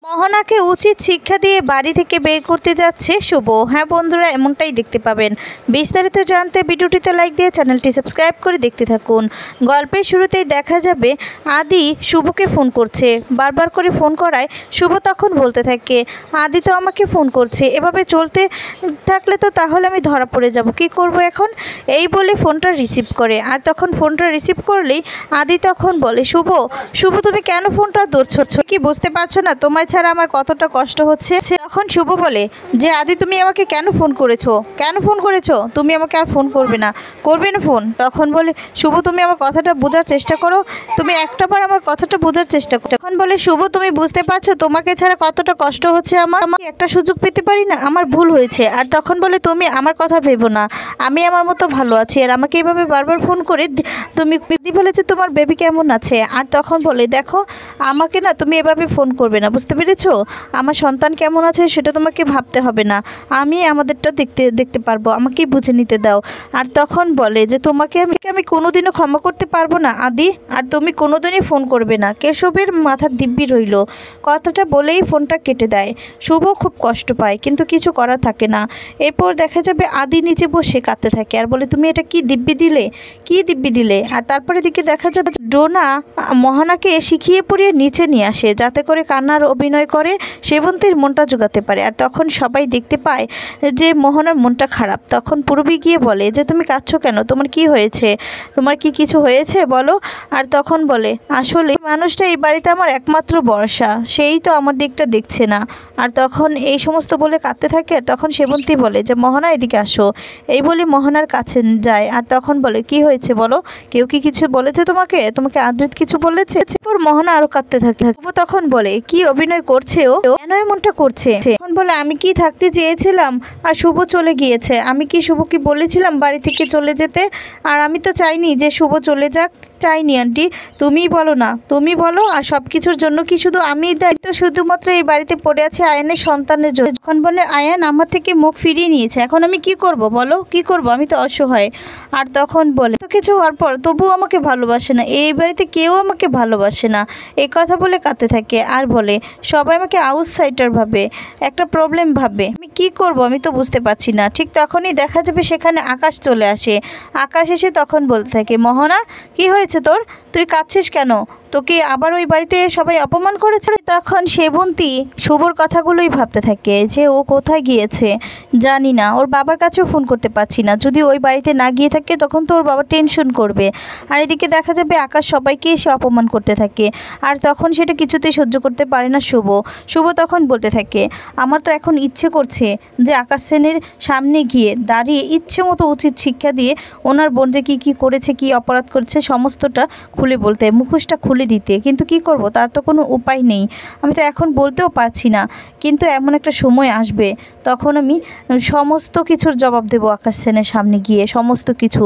মোহনাকে উচিত শিক্ষা দিয়ে বাড়ি থেকে বের করতে যাচ্ছে শুভ। হ্যাঁ বন্ধুরা, এমনটাই দেখতে পাবেন। বিস্তারিত জানতে ভিডিওটিতে লাইক দিয়ে চ্যানেলটি সাবস্ক্রাইব করে দেখতে থাকুন। গল্পের শুরুতেই দেখা যাবে আদি শুভকে ফোন করছে। বারবার করে ফোন করায় শুভ তখন বলতে থাকে, আদি তো আমাকে ফোন করছে, এভাবে চলতে থাকলে তো তাহলে আমি ধরা পড়ে যাব, কি করব এখন? এই বলে ফোনটা রিসিভ করে। আর তখন ফোনটা রিসিভ করলেই আদি তখন বলে, শুভ শুভ তুমি কেন ফোনটা ধরছো? কি বুঝতে পারছো না তোমায় ছাড়া আমার কতটা কষ্ট হচ্ছে? তখন শুভ বলে যে, আদি তুমি আমাকে কেন ফোন করেছো? তুমি আমাকে আর ফোন করবে না ফোন? তখন বলে শুভ, তুমি আমার কথাটা বোঝার চেষ্টা করো, তুমি একটাবার আমার কথাটা বোঝার চেষ্টা করো। তখন বলে শুভ, তুমি বুঝতে পারছো তোমাকে ছাড়া কতটা কষ্ট হচ্ছে আমার? একটা সুযোগ পেতে পারি না? আমার ভুল হয়েছে। আর তখন বলে, তুমি আমার কথা ভেবো না, আমি আমার মতো ভালো আছি, আর আমাকে এভাবে বারবার ফোন করে তুমি বলেছে তোমার বেবি কেমন আছে। আর তখন বলে, দেখো আমাকে না তুমি এভাবে ফোন করবে না, বুঝতে পেরেছো? আমার সন্তান কেমন আছে সেটা তোমাকে ভাবতে হবে না, আমি আমাদেরটা দেখতে পারবো, আমাকেই বুঝে নিতে দাও। আর তখন বলে যে, তোমাকে আমি কোনোদিনও ক্ষমা করতে পারবো না আদি, আর তুমি কোনোদিনই ফোন করবে না। কেশবের মাথার দিব্যি রইল। কথাটা বলেই ফোনটা কেটে দেয়। শুভ খুব কষ্ট পায়, কিন্তু কিছু করা থাকে না। এরপর দেখা যাবে আদি নিচে বসে কাঁদতে থাকে আর বলে, তুমি এটা কি দিব্যি দিলে? আর তারপরে দিকে দেখা যাবে ডোনা মোহনাকে শিখিয়ে পড়িয়ে নিচে নিয়ে আসে, যাতে করে কান্নার অভিনয় করে সেবন্তীর মনটা জোগাতে পারে। আর তখন সবাই দেখতে পায় যে মোহনার মনটা খারাপ। তখন পূর্বী গিয়ে বলে যে, তুমি কাঁদছো কেন? তোমার কি হয়েছে? তোমার কি কিছু হয়েছে বলো? আর তখন বলে, আসলে মানুষটা এই বাড়িতে আমার একমাত্র ভরসা, সেই তো আমার দিকটা দেখছে না। আর তখন এই সমস্ত বলে কাঁদতে থাকে। তখন সেবন্তী বলে যে, মোহনা এদিকে আসো। এই বলে মোহনার কাছে যায়। আর তখন বলে, কি হয়েছে বলো? কেউ কি কিছু বলেছে তোমাকে আদ্রিত কিছু বলেছে? এরপর মোহনা আরো কাঁদতে থাকে। তখন বলে, কি অভিনয় করছে ও, কেন এমনটা করছে? তখন বলে, আমি কি থাকতে চেয়েছিলাম আর শুভ চলে গিয়েছে। আমি কি শুভকে বলেছিলাম বাড়ি থেকে চলে যেতে? আর আমি তো চাইনি যে শুভ চলে যাক, চাইনি আন্টি, তুমিই বলো না, তুমি বলো। আর সব কিছুর জন্য কি শুধু আমি দায়িত্ব? শুধুমাত্র এই বাড়িতে পড়ে আছে আয়ানের সন্তানের জন্য। যখন বলে, আয়ান আমার থেকে মুখ ফিরিয়ে নিয়েছে, এখন আমি কি করব বলো, কি করব? আমি তো অসহায়। আর তখন বলে, তো কিছু হওয়ার পর তবুও আমাকে ভালোবাসে না, এই বাড়িতে কেউ আমাকে ভালোবাসে না। এই কথা বলে কাঁদতে থাকে আর বলে, সবাই আমাকে আউটসাইডার ভাবে, একটা প্রবলেম ভাবে, আমি কি করব আমি তো বুঝতে পারছি না। ঠিক তখনই দেখা যাবে সেখানে আকাশ চলে আসে। আকাশ এসে তখন বলতে থাকে, মোহনা কি হয়েছে তোর? তুই কাঁদছিস কেন? তোকে আবার ওই বাড়িতে সবাই অপমান করেছে? তখন সেবন্তী শুভর কথাগুলোই ভাবতে থাকে যে, ও কোথায় গিয়েছে জানি না, ওর বাবার কাছেও ফোন করতে পারছি না। যদি ওই বাড়িতে না গিয়ে থাকে তখন তো ওর বাবা টেনশন করবে। আর এদিকে দেখা যাবে আকাশ সবাইকে এসে অপমান করতে থাকে। আর তখন সেটা কিছুতেই সহ্য করতে পারে না শুভ তখন বলতে থাকে, আমার তো এখন ইচ্ছে করছে যে আকাশ সেনের সামনে গিয়ে দাঁড়িয়ে ইচ্ছে মতো উচিত শিক্ষা দিয়ে ওনার বোন যে কী করেছে, কি অপরাধ করেছে সমস্তটা খুলে বলতে, মুখোশটা খুলে দিতে। কিন্তু কি করব, তার তো কোনো উপায় নেই, আমি তো এখন বলতেও পারছি না। কিন্তু এমন একটা সময় আসবে তখন আমি সমস্ত কিছুর জবাব দেব আকাশ সেনের সামনে গিয়ে, সমস্ত কিছু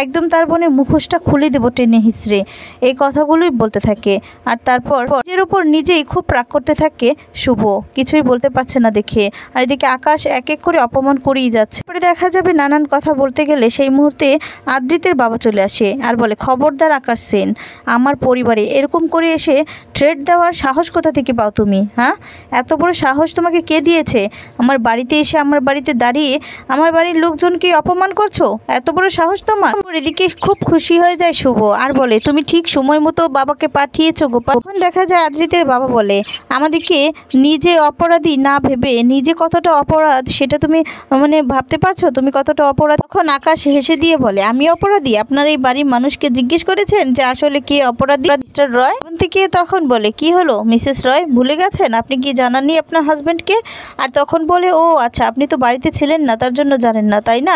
একদম তার বোনের মুখোশটা খুলে দেবো টেনে হিসড়ে। এই কথাগুলোই বলতে থাকে। আর তারপর নিজের উপর নিজেই খুব রাগ করতে থাকে শুভ, কিছুই বলতে পারছে না দেখে। আর এদিকে আকাশ এক এক করে অপমান করেই যাচ্ছে। পরে দেখা যাবে নানান কথা বলতে গেলে সেই মুহূর্তে আদ্রিতের বাবা চলে আসে আর বলে, খবরদার আকাশ সেন, আমার পরিবারে এরকম করে এসে থ্রেট দেওয়ার সাহস কোথা থেকে পাও তুমি? হ্যাঁ, এত বড় সাহস তোমাকে কে দিয়েছে? আমার বাড়িতে এসে আমার বাড়িতে দাঁড়িয়ে আমার বাড়ির লোকজনকে অপমান করছো, এত বড় সাহস তোমার? এদিকে খুব খুশি হয়ে যায় শুভ আর বলে, তুমি ঠিক সময় মতো বাবাকে পাঠিয়েছো গোপাল। তখন দেখা যায় আদ্রিতের বাবা বলে, আমাদেরকে নিজে অপরাধী না ভেবে নিজে কতটা অপরাধ সেটা তুমি ভাবতে পারছো তুমি কতটা অপরাধ? তখন আকাশ হেসে দিয়ে বলে, আমি অপরাধী? আপনার এই বাড়ির মানুষকে জিজ্ঞেস করেছেন যে আসলে কে অপরাধী? মিস্টার রয় থেকে তখন বলে, কি হলো মিসেস রয়, ভুলে গেছেন? আপনি কি জানাননি আপনার হাজব্যান্ডকে? আর তখন বলে, ও আচ্ছা, আপনি তো বাড়িতে ছিলেন না, তার জন্য জানেন না, তাই না?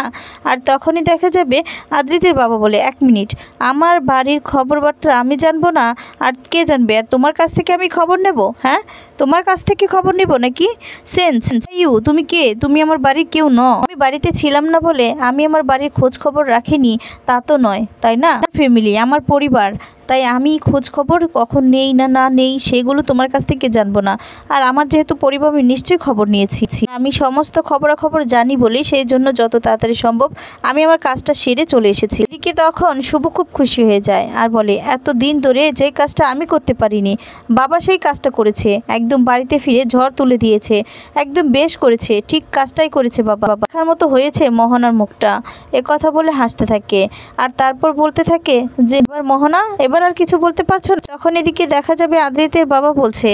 আর তখনই দেখা যাবে আদ্রিতের বাবা বলে, এক মিনিট, আমার বাড়ির খবর বার্তা আমি জানবো না আর কে জানবে? আর তোমার কাছ থেকে আমি খবর নেব? হ্যাঁ, তোমার কাছ থেকে খবর নেব নাকি? সেন্স ইউ, তুমি কে? তুমি আমার বাড়ির কেউ নও। আমি বাড়িতে ছিলাম না বলে আমি আমার বাড়ির খোঁজ খবর রাখিনি তা তো নয়, তাই না? ফ্যামিলি, আমার পরিবার, তাই আমি খোঁজ খবর কখন নেই না নেই সেগুলো তোমার কাছ থেকে জানবো না। আর আমার যেহেতু পরিবার, আমি নিশ্চয়ই খবর নিয়েছি, আমি সমস্ত খবরাখবর জানি বলে সেই জন্য যত তাড়াতাড়ি সম্ভব আমি আমার কাজটা সেরে চলে এসেছি। এদিকে তখন শুভ খুব খুশি হয়ে যায় আর বলে, এত দিন ধরে যে কাজটা আমি করতে পারিনি বাবা সেই কাজটা করেছে, একদম বাড়িতে ফিরে ঝড় তুলে দিয়েছে, একদম বেশ করেছে, ঠিক কাজটাই করেছে বাবা, দেখার মতো হয়েছে মোহনার মুখটা। এ কথা বলে হাসতে থাকে আর তারপর বলতে থাকে যে, এবার মোহনা, এবার আর কিছু বলতে পারছো না? তখন এদিকে দেখা যাবে আদ্রিতের বাবা বলছে,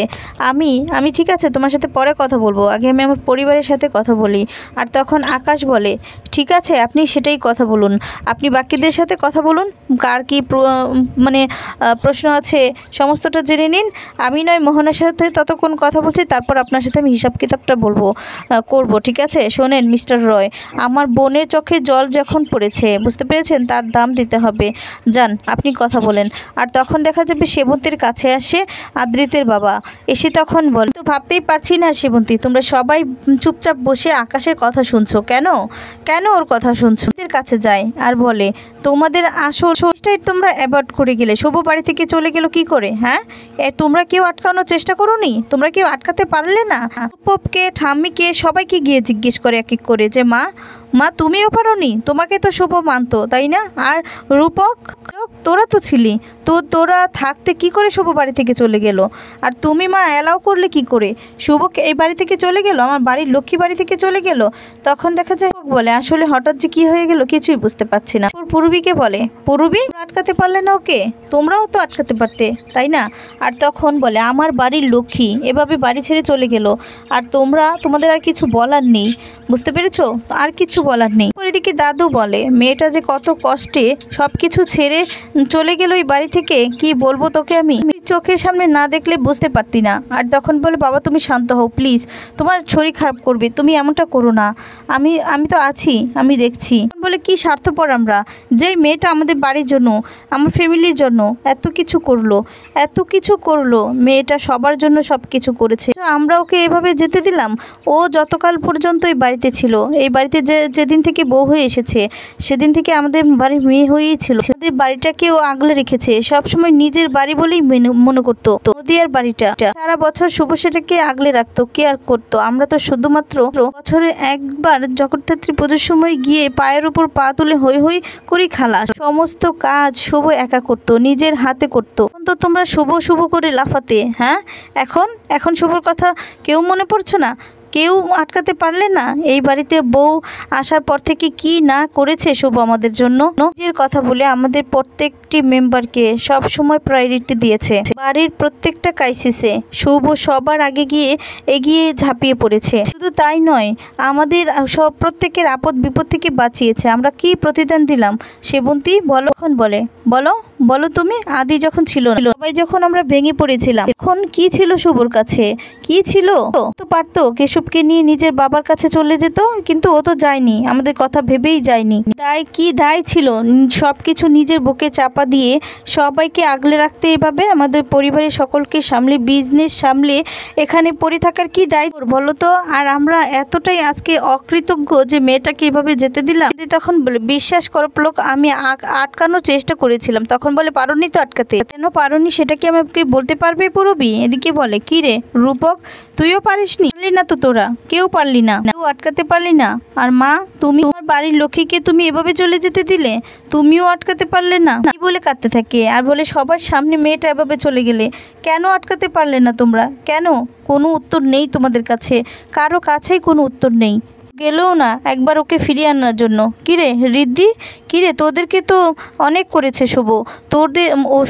আমি ঠিক আছে তোমার সাথে পরে কথা বলবো, আগে আমি আমার পরিবারের সাথে কথা বলি। আর তখন আকাশ বলে, ঠিক আছে আপনি সেটাই কথা বলুন, আপনি বাকিদের সাথে কথা বলুন, কার কি প্রশ্ন আছে সমস্তটা জেনে নিন, আমি নয় মোহনার সাথে ততক্ষণ কথা বলছি, তারপর আপনার সাথে আমি হিসাব কিতাবটা করব, ঠিক আছে? শোনেন মিস্টার রয়, আমার বোনের চোখে জল যখন পড়েছে, বুঝতে পেরেছেন, তার দাম দিতে হবে, যান আপনি কথা বলেন। আর তখন দেখা যাবে সেবন্তীর কাছে আসে আদ্রিতের বাবা, এসে তখন বলে, তো ভাবতেই পারছি না সেবন্তী, তোমরা সবাই চুপচাপ বসে আকাশের কথা শুনছো কেন ওর কথা শুনছো? এর কাছে যায় আর বলে, তোমাদের আসল চেষ্টাই তোমরা অ্যাভয়েড করে গেলে, শুভ বাড়ি থেকে চলে গেল কি করে? হ্যাঁ, তোমরা কেউ আটকানোর চেষ্টা করোনি? তোমরা কেউ আটকাতে পারলে না? রূপকে, ঠাম্মিকে সবাইকে গিয়ে জিজ্ঞেস করে এক এক করে যে, মা তুমিও পারোনি? তোমাকে তো শুভ মানতো তাই না? আর রূপক, তোরা তো ছিলি, তোরা থাকতে কি করে শুভ বাড়ি থেকে চলে গেল? আর তুমি মা অ্যালাউ করলে কি করে? শুভ এই বাড়ি থেকে চলে গেল, আমার বাড়ির লক্ষ্মী বাড়ি থেকে চলে গেল। তখন দেখা যায় বলে, আসলে হঠাৎ যে কি হয়ে গেল কিছুই বুঝতে পারছি না। পূর্বীকে বলে, পূর্বী আটকাতে পারলে না ওকে? তোমরাও তো আটকাতে পারতে তাই না? আর তখন বলে, আমার বাড়ির লক্ষ্মী এভাবে বাড়ি ছেড়ে চলে গেল, আর তোমাদের আর কিছু বলার নেই, বুঝতে পেরেছো? আর কিছু বলার নেই। এদিকে দাদু বলে, মেয়েটা যে কত কষ্টে সব কিছু ছেড়ে চলে গেল এই বাড়ি থেকে, কি বলবো তোকে, আমি চোখের সামনে না দেখলে বুঝতে পারতি না। আর তখন বলে, বাবা তুমি শান্ত হও প্লিজ, তোমার শরীর খারাপ করবে, তুমি এমনটা করো না, আমি তো আছি, আমি দেখছি। বলে, কি স্বার্থপর আমরা, যেই মেয়েটা আমাদের বাড়ির জন্য, আমার ফ্যামিলির জন্য এত কিছু করলো, মেয়েটা সবার জন্য সব কিছু করেছে, আমরা ওকে এভাবে যেতে দিলাম? ও যতকাল পর্যন্ত এই বাড়িতে ছিল, এই বাড়িতে যেদিন থেকে বউ হয়ে এসেছে সেদিন থেকে আমাদের বাড়ির মেয়ে হয়েই ছিল, আমাদের বাড়িটাকে ও আগলে রেখেছে, সবসময় নিজের বাড়ি বলেই মনে করতো। নদিয়ার বাড়িটা সারা বছর শুভ সেটাকে আগলে রাখতো, কেয়ার করতো। আমরা তো শুধুমাত্র বছরে একবার জগদ্ধাত্রী পুজোর সময় গিয়ে পায়ের উপর পা তুলে হই হই করি খালাস, সমস্ত কাজ শুভ একা করতো, নিজের হাতে করতো। তো তোমরা শুভ করে লাফাতে, হ্যাঁ? এখন শুভর কথা কেউ মনে পড়ছে না? কেউ আটকাতে পারলে না? এই বাড়িতে বউ আসার পর থেকে কি না করেছে শুভ আমাদের জন্য, নিজের কথা বলে আমাদের প্রত্যেকটি মেম্বারকে সব সময় প্রায়োরিটি দিয়েছে। বাড়ির প্রত্যেকটা ক্রাইসিসে শুভ সবার আগে গিয়ে এগিয়ে ঝাঁপিয়ে পড়েছে। শুধু তাই নয়, আমাদের সব প্রত্যেকের আপদ বিপদ থেকে বাঁচিয়েছে। আমরা কি প্রতিদান দিলাম সেবন্তী? বলো, এখন বলো তুমি। আদি যখন ছিল না, সবাই যখন আমরা ভেঙে পড়েছিলাম, এখন কি ছিল শুভর কাছে? কি ছিল? তো পারতো কেশবকে নিয়ে নিজের বাবার কাছে চলে যেত, কিন্তু ও তো যায়নি, আমাদের কথা ভেবেই যায়নি। দায় ছিল সবকিছু নিজের বুকে চাপা দিয়ে সবাইকে আগলে রাখতে, এভাবে আমাদের পরিবারের সকলকে সামলে, বিজনেস সামলে এখানে পড়ে থাকার কি দায় বলো তো? আর আমরা এতটাই আজকে অকৃতজ্ঞ যে মেয়েটাকে এভাবে যেতে দিলাম। তখন বলে, বিশ্বাস করো লোক, আমি আটকানোর চেষ্টা করেছিলাম। তখন বলে, পারোনি তো আটকাতে? কেন পারোনি সেটা কি আমাকে বলতে পারবে পূরবী? এদিকে বলে, কি রে রূপক, তুইও পারিসনি? পারলি না তো, তোরা কেউ পারলি না, কেউ আটকাতে পারলি না। আর মা, তুমি তোমার বাড়ির লক্ষ্মীকে তুমি এভাবে চলে যেতে দিলে, তুমিও আটকাতে পারলে না? কি বলে কাঁদতে থাকে আর বলে, সবার সামনে মেয়েটা এভাবে চলে গেলে কেন আটকাতে পারলে না তোমরা? কেন? কোনো উত্তর নেই তোমাদের কাছে, কারো কাছেই কোনো উত্তর নেই। গেলেও না একবার ওকে ফিরিয়ে আনার জন্য। কিরে রিদ্ধি, কিরে তোদেরকে তো অনেক করেছে শুভ,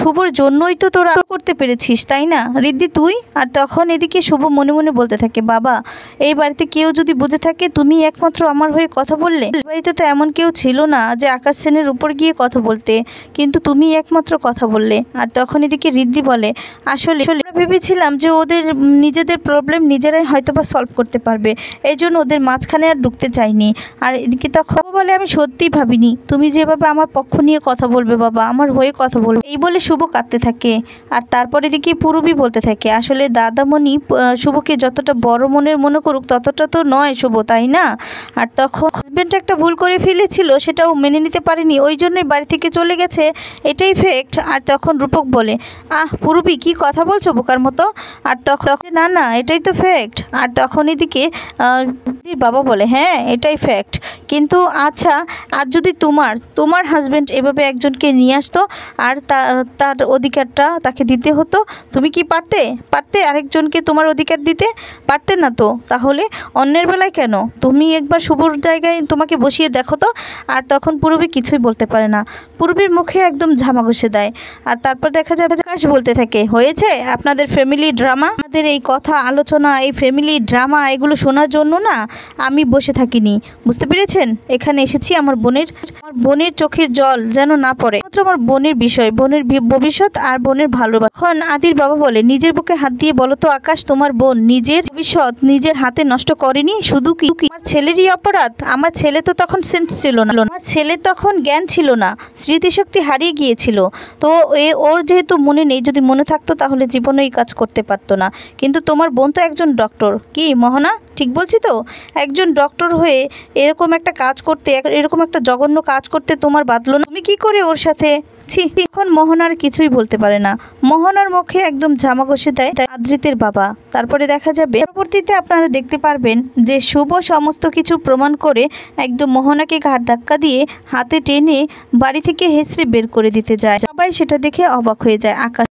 শুভর জন্যই তো তোরা করতে পেরেছিস তাই না রিদ্ধি তুই? আর তখন এদিকে শুভ মনে মনে বলতে থাকে, বাবা এই বাড়িতে কেউ যদি বুঝে থাকে তুমি একমাত্র আমার হয়ে কথা বললে। বাড়িতে তো এমন কেউ ছিল না যে আকাশ সেনের উপর গিয়ে কথা বলতে, কিন্তু তুমি একমাত্র কথা বললে। আর তখন এদিকে রিদ্ধি বলে, আসলে ভেবেছিলাম যে ওদের নিজেদের প্রবলেম নিজেরাই হয়তোবা সলভ করতে পারবে, এই জন্য ওদের মাঝখানে আর ঢুকতে চাইনি। আর এদিকে তখন বলে, আমি সত্যিই ভাবিনি তুমি যেভাবে আমার পক্ষ নিয়ে কথা বলবে বাবা, আমার হয়ে কথা বলবে, এই বলে শুভ কাঁদতে থাকে। আর তারপরে দিকে পূরবী বলতে থাকে, আসলে দাদামণি শুভকে যতটা বড় মনের মনে করুক ততটা তো নয় শুভ, তাই না? আর তখন হাজব্যান্ড একটা ভুল করে ফেলেছিল, সেটাও মেনে নিতে পারেনি, ওই জন্যই বাড়ি থেকে চলে গেছে, এটাই ফ্যাক্ট। আর তখন রূপক বলে, পূরবী কি কথা বলছো বোকার মতো? আর তখন না না এটাই তো ফ্যাক্ট। আর তখন এদিকে বাবা বলে, হ্যাঁ এটাই ফ্যাক্ট, কিন্তু আচ্ছা আজ যদি তোমার হাজব্যান্ড এভাবে একজনকে নিয়ে আসতো আর তার অধিকারটা তাকে দিতে হতো, তুমি কি পারতে আরেকজনকে তোমার অধিকার দিতে? পারতে না তো, তাহলে অন্যের বেলায় কেন? তুমি একবার শুভর জায়গায় তোমাকে বসিয়ে দেখো তো। আর তখন পূরবী কিছুই বলতে পারে না, পূরবীর মুখে একদম ঝামা ঘষে দেয়। আর তারপর দেখা যাবে আকাশ বলতে থাকে, হয়েছে আপনাদের ফ্যামিলি ড্রামা, আমাদের এই কথা আলোচনা, এই ফ্যামিলি ড্রামা এগুলো শোনার জন্য না আমি বসে থাকিনি, বুঝতে পেরেছেন? এখানে এসেছি আমার বোনের চোখের জল যেন না পড়ে, মাত্র আমার বোনের বিষয়, বোনের ভবিষ্যৎ আর বোনের ভালোবাসা। এখন আদির বাবা বলে, নিজের বুকে হাত দিয়ে বলো তো আকাশ, তোমার বোন নিজের ভবিষ্যৎ নিজের হাতে নষ্ট করেনি, শুধু কি আমার ছেলেরই অপরাধ? আমার ছেলে তো তখন সেন্স ছিল না, আমার ছেলে তখন জ্ঞান ছিল না, স্মৃতিশক্তি হারিয়ে গিয়েছিল, তো ওর যেহেতু মনে নেই, যদি মনে থাকতো তাহলে জীবনে এই কাজ করতে পারতো না। কিন্তু তোমার বোন তো একজন ডক্টর, কি মোহনা ঠিক বলছি তো? একজন ডক্টর হয়ে এরকম একটা কাজ করতে, এরকম একটা জঘন্য কাজ করতে তোমার বাধলো না? তুমি কি করে ওর সাথে? এখন মোহনার কিছুই বলতে পারে না, মোহনার মুখে একদম ঝামা ঘষে দেয় আদ্রিতের বাবা। তারপরে দেখা যাবে পরবর্তীতে আপনারা দেখতে পারবেন যে শুভ সমস্ত কিছু প্রমাণ করে একদম মোহনাকে ঘাড় ধাক্কা দিয়ে হাতে টেনে বাড়ি থেকে হেঁচড়ে বের করে দিতে যায়। সবাই সেটা দেখে অবাক হয়ে যায়। আকাশ